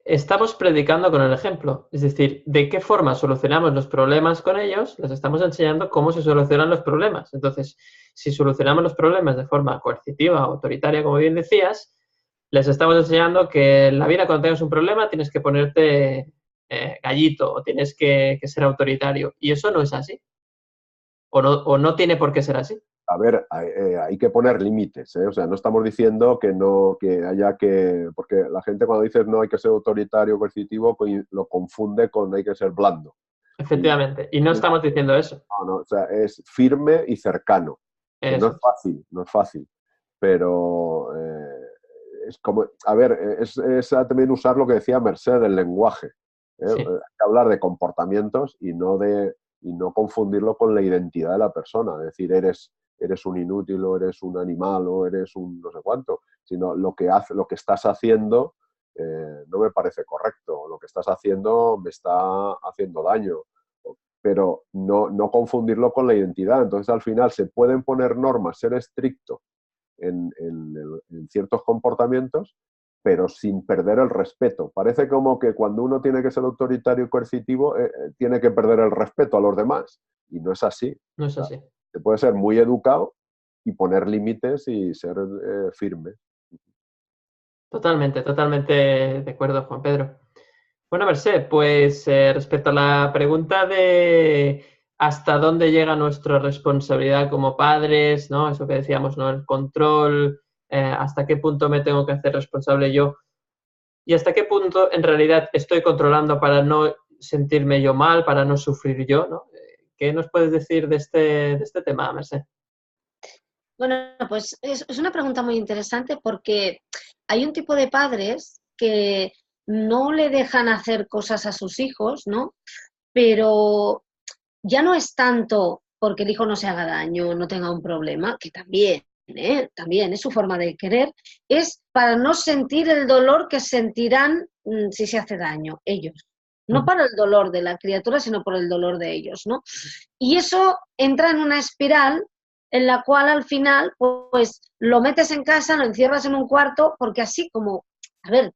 Estamos predicando con el ejemplo, es decir, de qué forma solucionamos los problemas con ellos, les estamos enseñando cómo se solucionan los problemas. Entonces, si solucionamos los problemas de forma coercitiva, autoritaria, como bien decías, les estamos enseñando que en la vida cuando tengas un problema tienes que ponerte gallito o tienes que ser autoritario. Y eso no es así. O no tiene por qué ser así. A ver, hay que poner límites, ¿eh? O sea, no estamos diciendo que no, que haya que... Porque la gente cuando dice no hay que ser autoritario o coercitivo, lo confunde con hay que ser blando. Efectivamente. Y no estamos diciendo eso. No, o sea, es firme y cercano. Que no Eso. es fácil, no es fácil. Pero es como... A ver, es también usar lo que decía Merced, el lenguaje. Sí. Hay que hablar de comportamientos y no confundirlo con la identidad de la persona. Es decir, eres un inútil o eres un animal o eres un no sé cuánto, sino lo que estás haciendo no me parece correcto, lo que estás haciendo me está haciendo daño, pero no confundirlo con la identidad. Entonces, al final, se pueden poner normas, ser estricto en ciertos comportamientos, pero sin perder el respeto. Parece como que cuando uno tiene que ser autoritario y coercitivo, tiene que perder el respeto a los demás, y no es así. No es así. Se puede ser muy educado y poner límites y ser firme. Totalmente, totalmente de acuerdo, Juan Pedro. Bueno, Merced, pues respecto a la pregunta de hasta dónde llega nuestra responsabilidad como padres, ¿no? Eso que decíamos, ¿no? El control, hasta qué punto me tengo que hacer responsable yo y hasta qué punto en realidad estoy controlando para no sentirme yo mal, para no sufrir yo, ¿no? ¿Qué nos puedes decir de este tema, Merced? Bueno, pues es una pregunta muy interesante porque hay un tipo de padres que no le dejan hacer cosas a sus hijos, ¿no? Pero ya no es tanto porque el hijo no se haga daño, no tenga un problema, que también, también es su forma de querer, es para no sentir el dolor que sentirán si se hace daño ellos. No para el dolor de la criatura, sino por el dolor de ellos, ¿no? Y eso entra en una espiral en la cual al final, pues lo metes en casa, lo encierras en un cuarto, porque así como, a ver,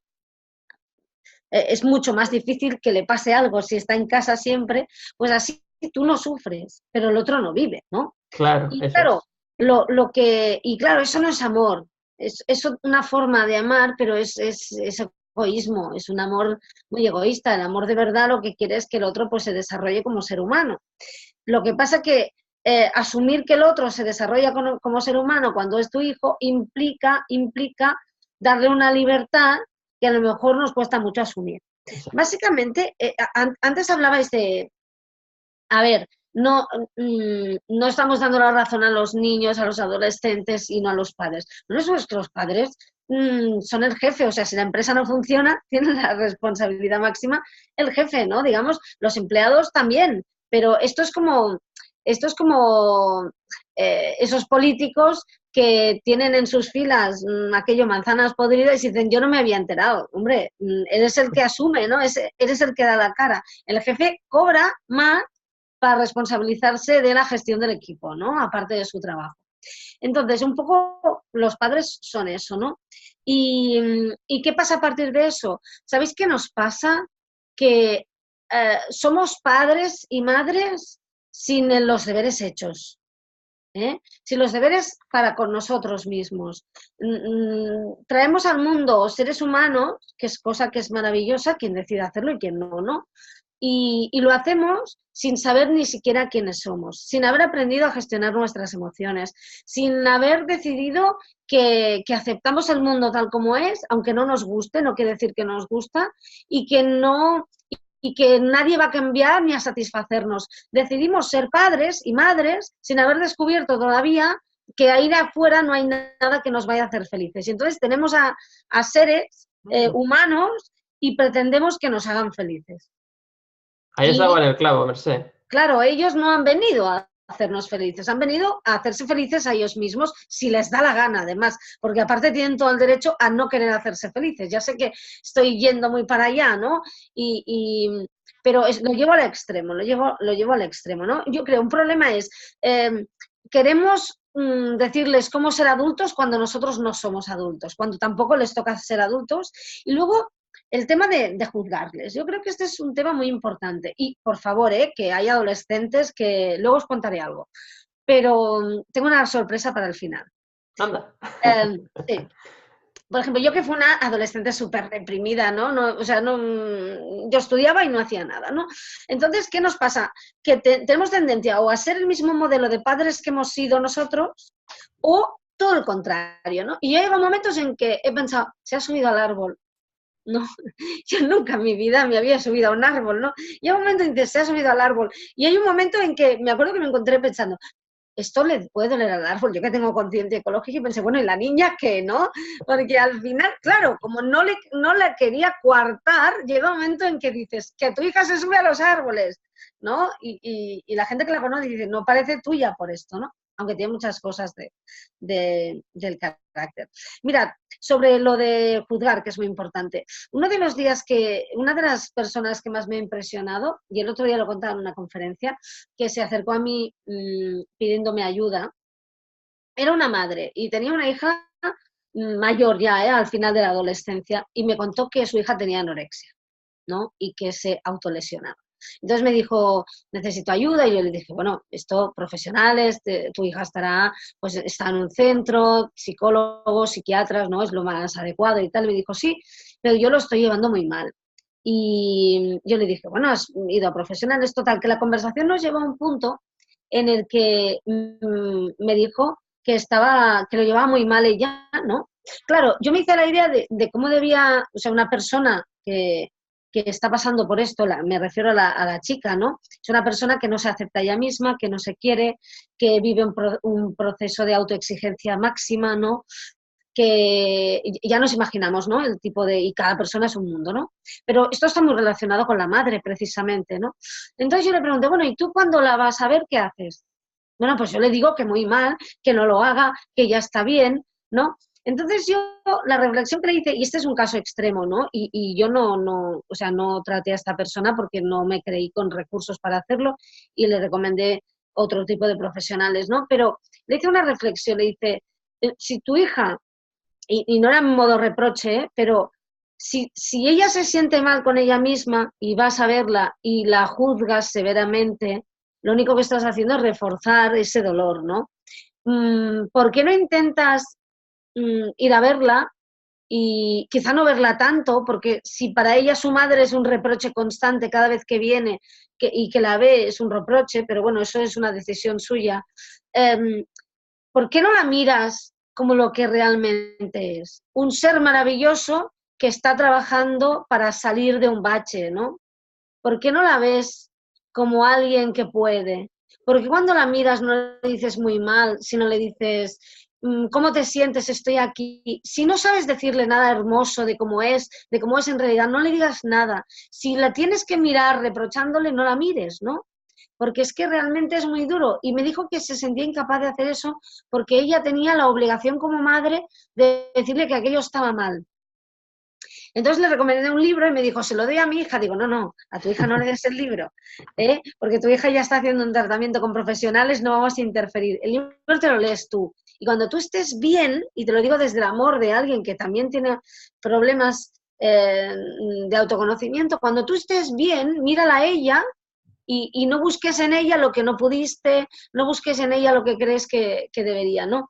es mucho más difícil que le pase algo si está en casa siempre, pues así tú no sufres, pero el otro no vive, ¿no? Claro, Y eso claro, es. y claro, eso no es amor, es una forma de amar, pero es egoísmo, es un amor muy egoísta. El amor de verdad lo que quiere es que el otro pues se desarrolle como ser humano. Lo que pasa que asumir que el otro se desarrolla como ser humano cuando es tu hijo implica darle una libertad que a lo mejor nos cuesta mucho asumir. Exacto. Básicamente, antes hablabais de, a ver, no estamos dando la razón a los niños, a los adolescentes y no a los padres. Bueno, eso es que los padres son el jefe, o sea, si la empresa no funciona, tiene la responsabilidad máxima el jefe, ¿no? Digamos, los empleados también, pero esto es como esos políticos que tienen en sus filas aquello manzanas podridas y dicen, yo no me había enterado. Hombre, eres el que asume, ¿no? Eres el que da la cara. El jefe cobra más para responsabilizarse de la gestión del equipo, ¿no? Aparte de su trabajo. Entonces, un poco los padres son eso, ¿no? ¿Y qué pasa a partir de eso? ¿Sabéis qué nos pasa? Que somos padres y madres sin los deberes hechos. Si los deberes para con nosotros mismos. Traemos al mundo seres humanos, que es cosa que es maravillosa, quien decide hacerlo y quien no, ¿no? Y lo hacemos sin saber ni siquiera quiénes somos, sin haber aprendido a gestionar nuestras emociones, sin haber decidido que aceptamos el mundo tal como es, aunque no nos guste, no quiere decir que nos gusta, y que nadie va a cambiar ni a satisfacernos. Decidimos ser padres y madres sin haber descubierto todavía que ahí afuera no hay nada que nos vaya a hacer felices. Y entonces tenemos a seres humanos y pretendemos que nos hagan felices. Ahí has dado en el clavo, Mercè. Claro, ellos no han venido a hacernos felices, han venido a hacerse felices a ellos mismos si les da la gana, además, porque aparte tienen todo el derecho a no querer hacerse felices. Ya sé que estoy yendo muy para allá, ¿no? Pero lo llevo al extremo, lo llevo al extremo, ¿no? Yo creo, un problema es, queremos decirles cómo ser adultos cuando nosotros no somos adultos, cuando tampoco les toca ser adultos, y luego el tema de juzgarles. Yo creo que este es un tema muy importante. Y, por favor, que hay adolescentes que... Luego os contaré algo. Pero tengo una sorpresa para el final. Anda. Sí. Por ejemplo, yo que fui una adolescente súper reprimida, ¿no? Yo estudiaba y no hacía nada, ¿no? Entonces, ¿qué nos pasa? Que tenemos tendencia o a ser el mismo modelo de padres que hemos sido nosotros o todo el contrario, ¿no? Y yo llego a momentos en que he pensado, se ha subido al árbol. No, yo nunca en mi vida me había subido a un árbol, ¿no? Y hay un momento en que se ha subido al árbol. Y hay un momento en que me acuerdo que me encontré pensando, ¿esto le puede doler al árbol? Yo que tengo conciencia ecológica y pensé, bueno, ¿y la niña qué, no? Porque al final, claro, como no la quería coartar, llega un momento en que dices, que tu hija se sube a los árboles, ¿no? Y la gente que la conoce dice, no parece tuya por esto, ¿no? Aunque tiene muchas cosas del carácter. Mirad, sobre lo de juzgar, que es muy importante. Una de las personas que más me ha impresionado, y el otro día lo contaba en una conferencia, que se acercó a mí pidiéndome ayuda, era una madre y tenía una hija mayor ya, al final de la adolescencia, y me contó que su hija tenía anorexia, ¿no? Y que se autolesionaba. Entonces me dijo, necesito ayuda, y yo le dije, bueno, esto, profesionales, tu hija está en un centro, psicólogos, psiquiatras, ¿no? Es lo más adecuado y tal. Me dijo, sí, pero yo lo estoy llevando muy mal. Y yo le dije, bueno, has ido a profesionales, total, que la conversación nos llevó a un punto en el que me dijo que lo llevaba muy mal ella, ¿no? Claro, yo me hice la idea de cómo debía, o sea, una persona que está pasando por esto, me refiero a la chica, ¿no? Es una persona que no se acepta ella misma, que no se quiere, que vive un proceso de autoexigencia máxima, ¿no? Que ya nos imaginamos, ¿no? El tipo y cada persona es un mundo, ¿no? Pero esto está muy relacionado con la madre, precisamente, ¿no? Entonces yo le pregunté, bueno, ¿y tú cuando la vas a ver, qué haces? Bueno, pues yo le digo que muy mal, que no lo haga, que ya está bien, ¿no? Entonces yo, la reflexión que le hice, y este es un caso extremo, ¿no? Y yo no traté a esta persona porque no me creí con recursos para hacerlo y le recomendé otro tipo de profesionales, ¿no? Pero le hice una reflexión, le dice, si tu hija, y no era en modo reproche, pero si ella se siente mal con ella misma y vas a verla y la juzgas severamente, lo único que estás haciendo es reforzar ese dolor, ¿no? ¿Por qué no intentas ir a verla y quizá no verla tanto? Porque si para ella su madre es un reproche constante cada vez que viene y que la ve es un reproche, pero bueno, eso es una decisión suya, ¿por qué no la miras como lo que realmente es? Un ser maravilloso que está trabajando para salir de un bache, ¿no? ¿Por qué no la ves como alguien que puede? Porque cuando la miras no le dices muy mal, sino le dices, ¿cómo te sientes? Estoy aquí. Si no sabes decirle nada hermoso de cómo es en realidad, no le digas nada. Si la tienes que mirar reprochándole, no la mires, ¿no? Porque es que realmente es muy duro. Y me dijo que se sentía incapaz de hacer eso porque ella tenía la obligación como madre de decirle que aquello estaba mal. Entonces le recomendé un libro y me dijo, ¿se lo doy a mi hija? Digo, no, a tu hija no le des el libro, porque tu hija ya está haciendo un tratamiento con profesionales, no vamos a interferir. El libro te lo lees tú. Y cuando tú estés bien, y te lo digo desde el amor de alguien que también tiene problemas de autoconocimiento, cuando tú estés bien, mírala a ella y no busques en ella lo que no pudiste, no busques en ella lo que crees que debería, ¿no?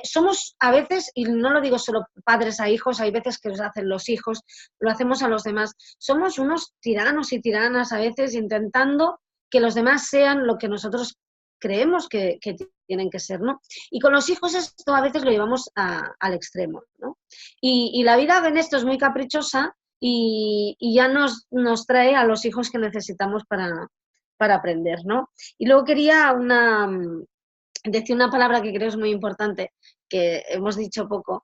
Somos a veces, y no lo digo solo padres a hijos, hay veces que los hacen los hijos, lo hacemos a los demás, somos unos tiranos y tiranas a veces intentando que los demás sean lo que nosotros creemos que tienen que ser, ¿no? Y con los hijos esto a veces lo llevamos al extremo, ¿no? Y la vida en esto es muy caprichosa y ya nos trae a los hijos que necesitamos para aprender, ¿no? Y luego quería decir una palabra que creo es muy importante, que hemos dicho poco,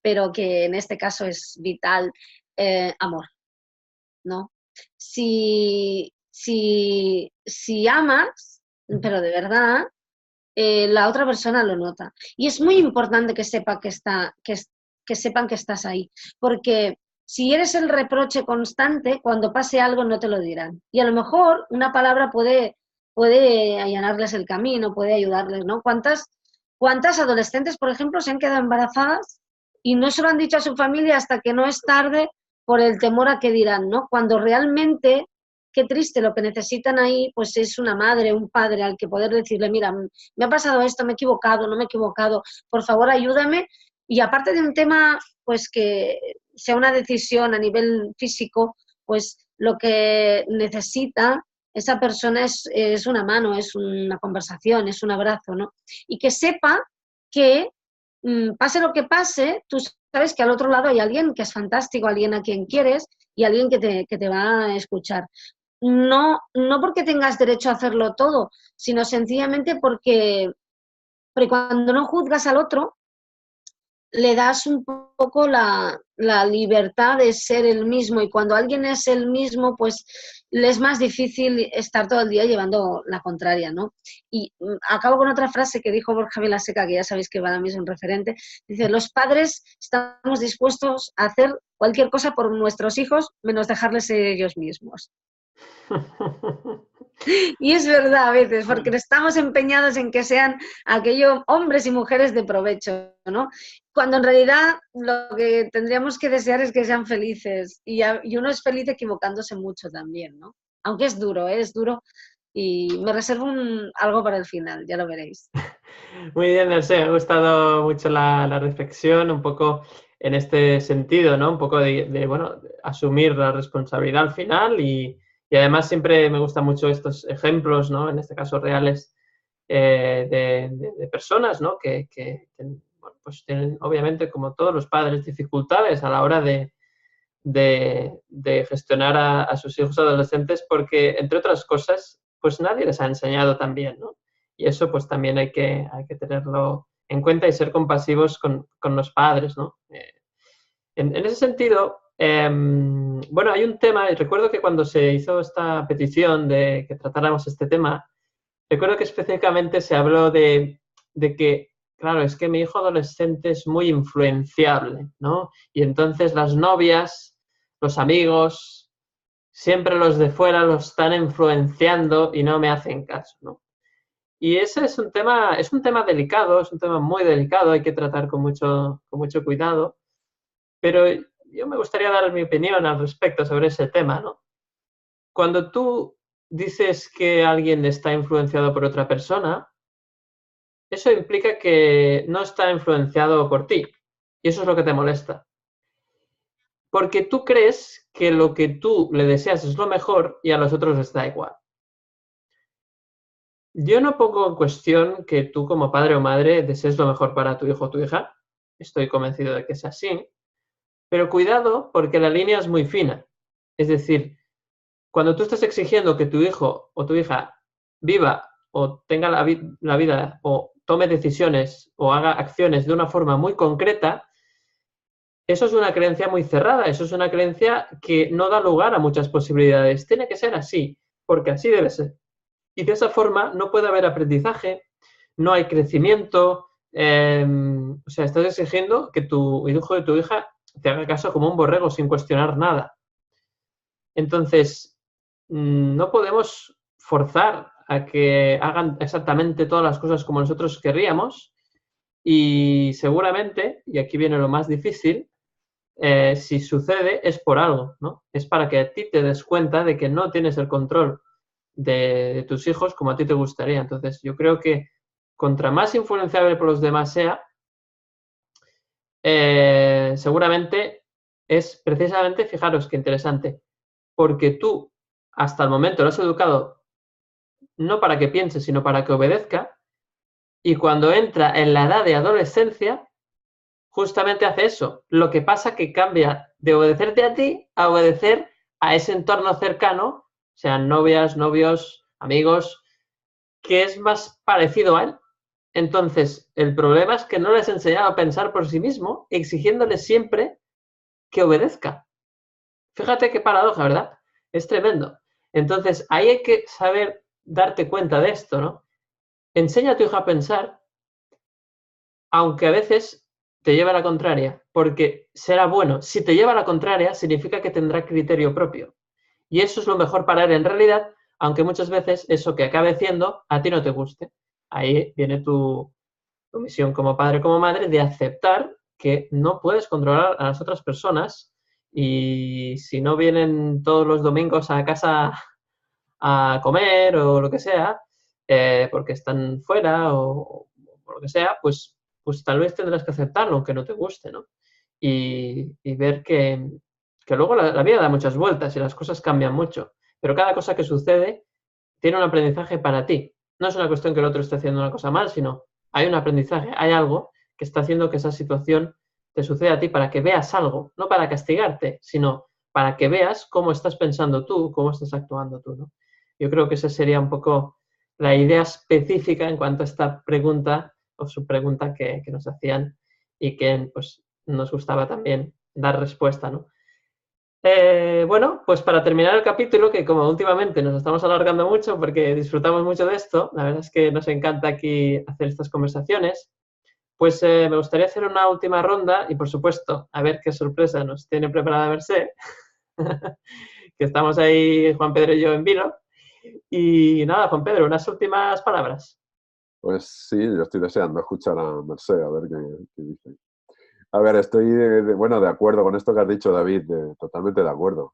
pero que en este caso es vital, amor, ¿no? Si amas, pero de verdad, la otra persona lo nota. Y es muy importante que sepan que estás ahí, porque si eres el reproche constante, cuando pase algo no te lo dirán. Y a lo mejor una palabra puede allanarles el camino, puede ayudarles, ¿no? ¿Cuántas adolescentes, por ejemplo, se han quedado embarazadas y no se lo han dicho a su familia hasta que no es tarde por el temor a qué dirán, ¿no? Cuando realmente, qué triste, lo que necesitan ahí, pues es una madre, un padre al que poder decirle, mira, me ha pasado esto, me he equivocado, no me he equivocado, por favor ayúdame. Y aparte de un tema, pues que sea una decisión a nivel físico, pues lo que necesita esa persona es una mano, es una conversación, es un abrazo, ¿no? Y que sepa que pase lo que pase, tú sabes que al otro lado hay alguien que es fantástico, alguien a quien quieres y alguien que te va a escuchar. No porque tengas derecho a hacerlo todo, sino sencillamente porque cuando no juzgas al otro, le das un poco la libertad de ser el mismo, y cuando alguien es el mismo, pues le es más difícil estar todo el día llevando la contraria, ¿no? Y acabo con otra frase que dijo Borja Vilaseca, que ya sabéis que para mí es un referente. Dice, los padres estamos dispuestos a hacer cualquier cosa por nuestros hijos, menos dejarles ser ellos mismos. Y es verdad a veces, porque estamos empeñados en que sean aquellos hombres y mujeres de provecho, ¿no? Cuando en realidad lo que tendríamos que desear es que sean felices. Y uno es feliz equivocándose mucho también, ¿no? Aunque es duro, es duro. Y me reservo algo para el final, ya lo veréis. Muy bien, Mercé, me ha gustado mucho la reflexión, un poco en este sentido, ¿no? Un poco bueno, asumir la responsabilidad al final y además siempre me gustan mucho estos ejemplos, ¿no? En este caso reales de personas, ¿no? Que bueno, pues tienen, obviamente, como todos los padres, dificultades a la hora de gestionar a sus hijos adolescentes porque, entre otras cosas, pues nadie les ha enseñado tan bien, ¿no? Y eso pues también hay que tenerlo en cuenta y ser compasivos con los padres, ¿no? En ese sentido, bueno, hay un tema, y recuerdo que cuando se hizo esta petición de que tratáramos este tema, recuerdo que específicamente se habló de que, claro, es que mi hijo adolescente es muy influenciable, ¿no? Y entonces las novias, los amigos, siempre los de fuera los están influenciando y no me hacen caso, ¿no? Y ese es un tema delicado, es un tema muy delicado, hay que tratar con mucho cuidado, pero yo me gustaría dar mi opinión al respecto sobre ese tema, ¿no? Cuando tú dices que alguien está influenciado por otra persona, eso implica que no está influenciado por ti, y eso es lo que te molesta. Porque tú crees que lo que tú le deseas es lo mejor y a los otros les da igual. Yo no pongo en cuestión que tú como padre o madre desees lo mejor para tu hijo o tu hija. Estoy convencido de que es así. Pero cuidado porque la línea es muy fina. Es decir, cuando tú estás exigiendo que tu hijo o tu hija viva o tenga la vida o tome decisiones o haga acciones de una forma muy concreta, eso es una creencia muy cerrada, eso es una creencia que no da lugar a muchas posibilidades. Tiene que ser así, porque así debe ser. Y de esa forma no puede haber aprendizaje, no hay crecimiento, o sea, estás exigiendo que tu hijo o tu hija te haga caso como un borrego sin cuestionar nada. Entonces, no podemos forzar a que hagan exactamente todas las cosas como nosotros querríamos y seguramente, y aquí viene lo más difícil, si sucede es por algo, ¿no? Es para que a ti te des cuenta de que no tienes el control de tus hijos como a ti te gustaría. Entonces, yo creo que contra más influenciable por los demás sea, seguramente es precisamente, fijaros qué interesante, porque tú hasta el momento lo has educado no para que piense, sino para que obedezca, y cuando entra en la edad de adolescencia, justamente hace eso. Lo que pasa que cambia de obedecerte a ti a obedecer a ese entorno cercano, sean novias, novios, amigos, que es más parecido a él. Entonces, el problema es que no les he enseñado a pensar por sí mismo, exigiéndoles siempre que obedezca. Fíjate qué paradoja, ¿verdad? Es tremendo. Entonces, ahí hay que saber darte cuenta de esto, ¿no? Enseña a tu hijo a pensar, aunque a veces te lleve a la contraria, porque será bueno. Si te lleva a la contraria, significa que tendrá criterio propio. Y eso es lo mejor para él en realidad, aunque muchas veces eso que acabe haciendo a ti no te guste. Ahí viene tu misión como padre, como madre, de aceptar que no puedes controlar a las otras personas y si no vienen todos los domingos a casa a comer o lo que sea, porque están fuera o lo que sea, pues tal vez tendrás que aceptarlo aunque no te guste, ¿no? Y ver que luego la vida da muchas vueltas y las cosas cambian mucho, pero cada cosa que sucede tiene un aprendizaje para ti. No es una cuestión que el otro esté haciendo una cosa mal, sino hay un aprendizaje, hay algo que está haciendo que esa situación te suceda a ti para que veas algo, no para castigarte, sino para que veas cómo estás pensando tú, cómo estás actuando tú, ¿no? Yo creo que esa sería un poco la idea específica en cuanto a esta pregunta o subpregunta que nos hacían y que pues, nos gustaba también dar respuesta, ¿no? Bueno, pues para terminar el capítulo, que como últimamente nos estamos alargando mucho porque disfrutamos mucho de esto, la verdad es que nos encanta aquí hacer estas conversaciones, pues me gustaría hacer una última ronda y por supuesto, a ver qué sorpresa nos tiene preparada Mercé, que estamos ahí Juan Pedro y yo en vilo. Y nada, Juan Pedro, unas últimas palabras. Pues sí, yo estoy deseando escuchar a Mercé, a ver qué dice. A ver, estoy, bueno, de acuerdo con esto que has dicho, David, totalmente de acuerdo.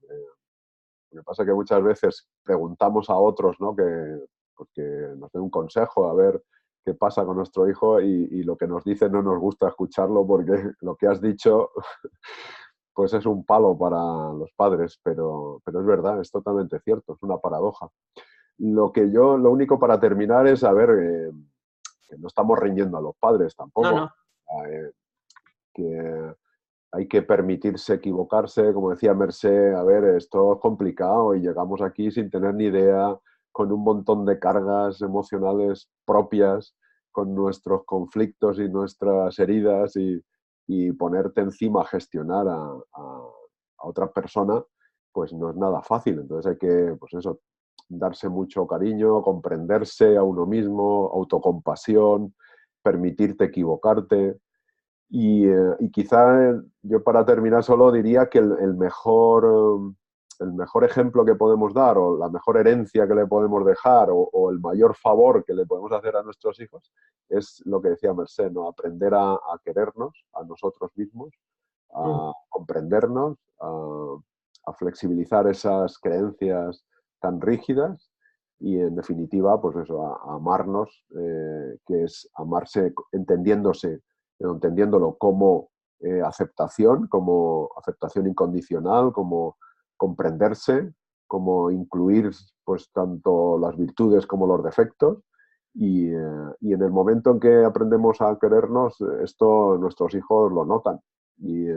Lo que pasa es que muchas veces preguntamos a otros, ¿no? Pues que nos den un consejo, a ver qué pasa con nuestro hijo y lo que nos dice no nos gusta escucharlo porque lo que has dicho pues es un palo para los padres, pero es verdad, es totalmente cierto, es una paradoja. Lo único para terminar es, a ver, que no estamos riñendo a los padres tampoco. No. Que hay que permitirse equivocarse, como decía Mercé, a ver, esto es complicado y llegamos aquí sin tener ni idea, con un montón de cargas emocionales propias, con nuestros conflictos y nuestras heridas y ponerte encima a gestionar a otra persona, pues no es nada fácil. Entonces hay que, pues eso, darse mucho cariño, comprenderse a uno mismo, autocompasión, permitirte equivocarte. Y quizá yo para terminar solo diría que el mejor ejemplo que podemos dar o la mejor herencia que le podemos dejar o el mayor favor que le podemos hacer a nuestros hijos es lo que decía Mercé, ¿no? Aprender a querernos a nosotros mismos, a comprendernos, a flexibilizar esas creencias tan rígidas y en definitiva, pues eso, a amarnos, que es amarse entendiéndose, entendiéndolo como aceptación incondicional, como comprenderse, como incluir pues tanto las virtudes como los defectos y en el momento en que aprendemos a querernos, esto nuestros hijos lo notan y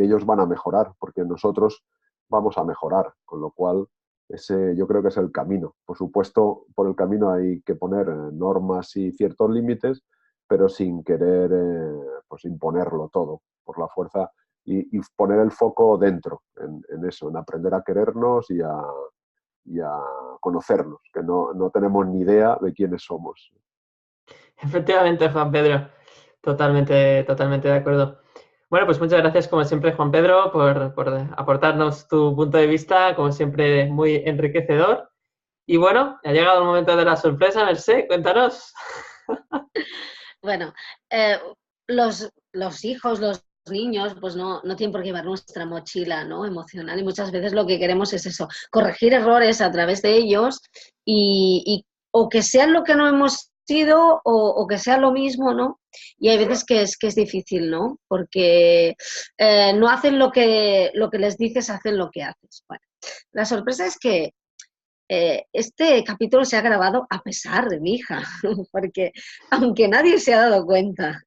ellos van a mejorar porque nosotros vamos a mejorar, con lo cual ese yo creo que es el camino. Por supuesto, por el camino hay que poner normas y ciertos límites, pero sin querer pues imponerlo todo por la fuerza y poner el foco dentro, en eso, en aprender a querernos y a conocernos, que no tenemos ni idea de quiénes somos. Efectivamente, Juan Pedro, totalmente de acuerdo. Bueno, pues muchas gracias como siempre, Juan Pedro, por aportarnos tu punto de vista, como siempre, muy enriquecedor. Y bueno, ha llegado el momento de la sorpresa, Mercé, cuéntanos. Bueno, los hijos, los niños pues no tienen por qué llevar nuestra mochila, ¿no? Emocional, y muchas veces lo que queremos es eso, corregir errores a través de ellos o que sean lo que no hemos sido o que sea lo mismo, ¿no? Y hay veces que es difícil, ¿no? Porque no hacen lo que les dices, hacen lo que haces. Bueno, la sorpresa es que este capítulo se ha grabado a pesar de mi hija, porque aunque nadie se ha dado cuenta,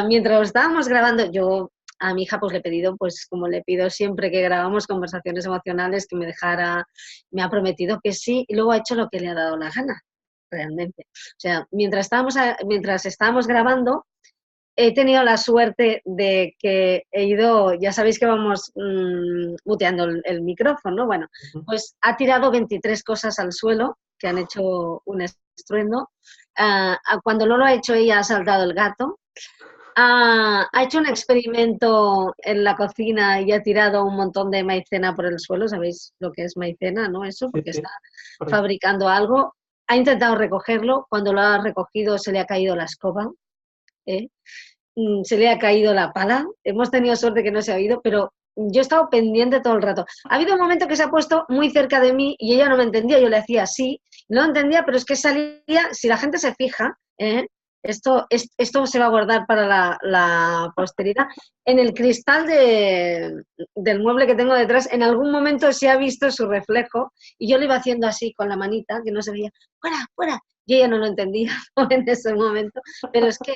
mientras lo estábamos grabando, yo a mi hija pues le he pedido, pues como le pido siempre que grabamos conversaciones emocionales, que me dejara, me ha prometido que sí, y luego ha hecho lo que le ha dado la gana, realmente. O sea, mientras estábamos grabando, he tenido la suerte de que he ido, ya sabéis que vamos muteando el micrófono, ¿no? Bueno, pues ha tirado 23 cosas al suelo que han hecho un estruendo. Cuando no lo ha hecho ella, ha saltado el gato. Ha hecho un experimento en la cocina y ha tirado un montón de maicena por el suelo. ¿Sabéis lo que es maicena, no? Eso, porque Sí, está correcto. fabricando algo. Ha intentado recogerlo. Cuando lo ha recogido, se le ha caído la escoba. Se le ha caído la pala. Hemos tenido suerte que no se ha oído, pero yo he estado pendiente todo el rato. Ha habido un momento que se ha puesto muy cerca de mí y ella no me entendía. Yo le hacía así, no entendía, pero es que salía, si la gente se fija, esto se va a guardar para la posteridad. En el cristal del mueble que tengo detrás, en algún momento se ha visto su reflejo y yo le iba haciendo así con la manita, que no se veía, fuera, fuera. Y ella no lo entendía, ¿no? En ese momento, pero es que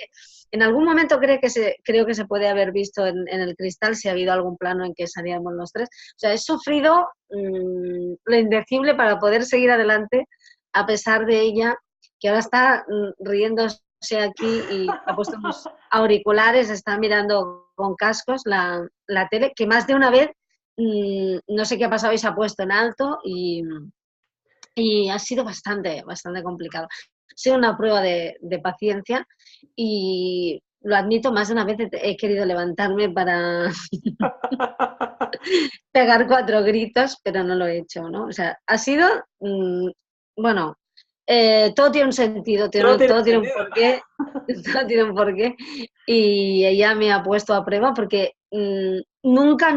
en algún momento creo que se puede haber visto en el cristal si ha habido algún plano en que salíamos los tres. O sea, he sufrido lo indecible para poder seguir adelante a pesar de ella, que ahora está riéndose aquí y ha puesto unos auriculares, está mirando con cascos la tele, que más de una vez, no sé qué ha pasado y se ha puesto en alto y ha sido bastante complicado. Ha sido una prueba de paciencia y lo admito, más de una vez he querido levantarme para pegar 4 gritos, pero no lo he hecho, ¿no? O sea, ha sido, bueno, todo tiene un sentido, todo tiene un porqué, todo tiene un porqué, y ella me ha puesto a prueba porque nunca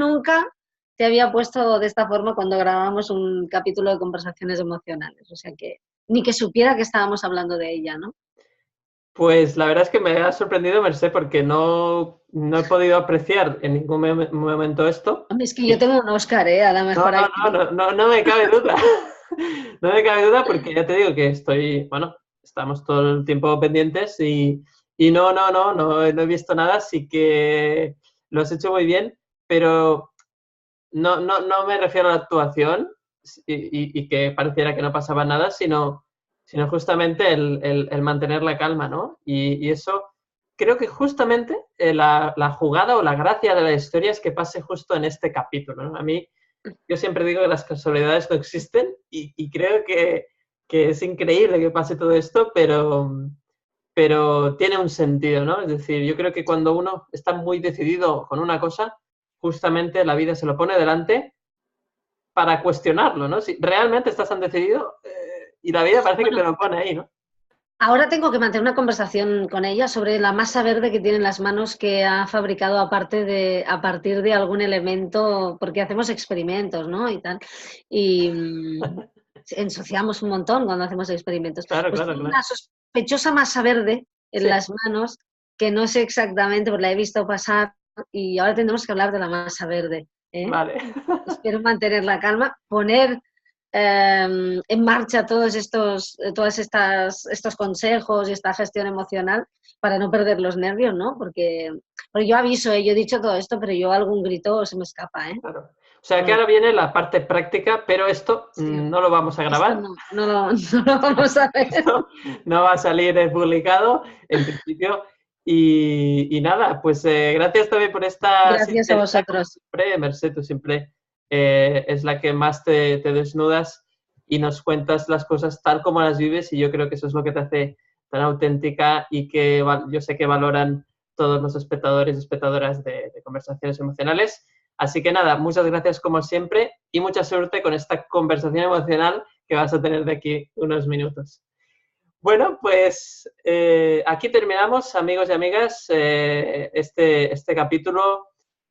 te había puesto de esta forma cuando grabábamos un capítulo de conversaciones emocionales, o sea que ni que supiera que estábamos hablando de ella, ¿no? Pues la verdad es que me ha sorprendido, Mercé, porque no he podido apreciar en ningún momento esto. Hombre, es que yo tengo un Oscar, a la mejor No me cabe duda. No me cabe duda porque ya te digo que estamos todo el tiempo pendientes y no he visto nada, así que lo has hecho muy bien, pero no me refiero a la actuación y que pareciera que no pasaba nada, sino justamente el mantener la calma, ¿no? Y eso, creo que justamente la jugada o la gracia de la historia es que pase justo en este capítulo, ¿no? A mí, yo siempre digo que las casualidades no existen y creo que es increíble que pase todo esto, pero tiene un sentido, ¿no? Es decir, yo creo que cuando uno está muy decidido con una cosa, justamente la vida se lo pone delante para cuestionarlo, ¿no? Si realmente estás tan decidido y la vida parece que te lo pone ahí, ¿no? Ahora tengo que mantener una conversación con ella sobre la masa verde que tiene en las manos que ha fabricado a partir de algún elemento, porque hacemos experimentos, ¿no? Y tal. Y ensuciamos un montón cuando hacemos experimentos. Claro. Tiene una sospechosa masa verde en las manos que no sé exactamente, porque la he visto pasar y ahora tendremos que hablar de la masa verde. Vale. Espero mantener la calma, poner en marcha todos estos consejos y esta gestión emocional para no perder los nervios, ¿no? Porque yo aviso, yo he dicho todo esto, pero yo algún grito se me escapa, ¿eh? Claro. O sea que ahora viene la parte práctica, pero esto no lo vamos a grabar. No lo vamos a ver. Esto no va a salir publicado, en principio. Y nada, pues gracias también por esta... Gracias a vosotros. Siempre, Mercé, tú siempre es la que más te desnudas y nos cuentas las cosas tal como las vives y yo creo que eso es lo que te hace tan auténtica y que yo sé que valoran todos los espectadores y espectadoras de Conversaciones Emocionales. Así que nada, muchas gracias como siempre y mucha suerte con esta conversación emocional que vas a tener de aquí unos minutos. Bueno, pues aquí terminamos, amigos y amigas, este capítulo.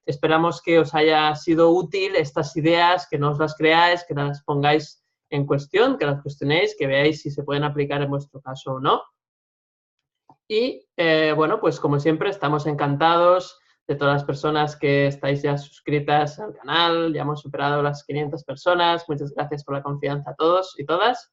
Esperamos que os haya sido útil estas ideas, que no os las creáis, que las pongáis en cuestión, que las cuestionéis, que veáis si se pueden aplicar en vuestro caso o no. Y bueno, pues como siempre, estamos encantados de todas las personas que estáis ya suscritas al canal. Ya hemos superado las 500 personas. Muchas gracias por la confianza a todos y todas.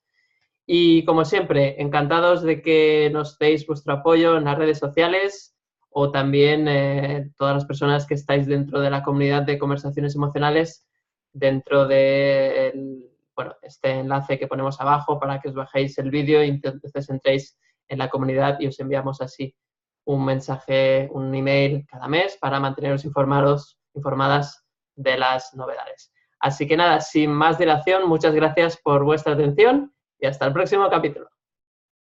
Y como siempre, encantados de que nos deis vuestro apoyo en las redes sociales o también todas las personas que estáis dentro de la comunidad de conversaciones emocionales, dentro de este enlace que ponemos abajo para que os bajéis el vídeo y entonces entréis en la comunidad y os enviamos así un mensaje, un email cada mes para manteneros informadas de las novedades. Así que nada, sin más dilación, muchas gracias por vuestra atención y hasta el próximo capítulo.